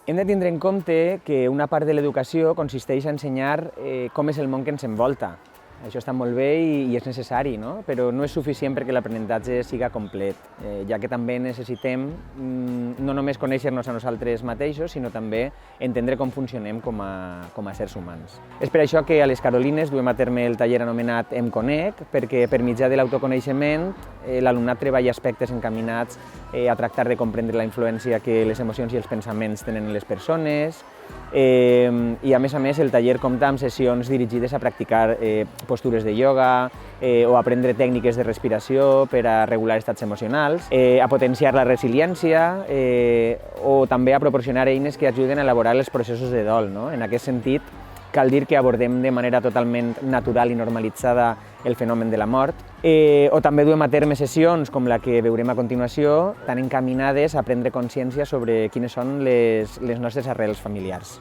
Hem de tindre en compte que una part de l'educació consisteix a ensenyar com és el món que ens envolta. Això està molt bé i és necessari, no? Però no és suficient perquè l'aprenentatge siga complet, ja que també necessitem no només conèixer-nos a nosaltres mateixos, sinó també entendre com funcionem com a éssers humans. És per això que a les Carolines duem a terme el taller anomenat Em Conec, perquè per mitjà de l'autoconeixement l'alumnat treballa aspectes encaminats a tractar de comprendre la influència que les emocions i els pensaments tenen en les persones, i a més el taller compta amb sessions dirigides a practicar postures de ioga o aprendre tècniques de respiració per a regular estats emocionals, a potenciar la resiliència o també a proporcionar eines que ajuden a elaborar els processos de dol, no? En aquest sentit, cal dir que abordem de manera totalment natural i normalitzada el fenomen de la mort, o també duem a terme sessions com la que veurem a continuació, tan encaminades a prendre consciència sobre quines són les nostres arrels familiars.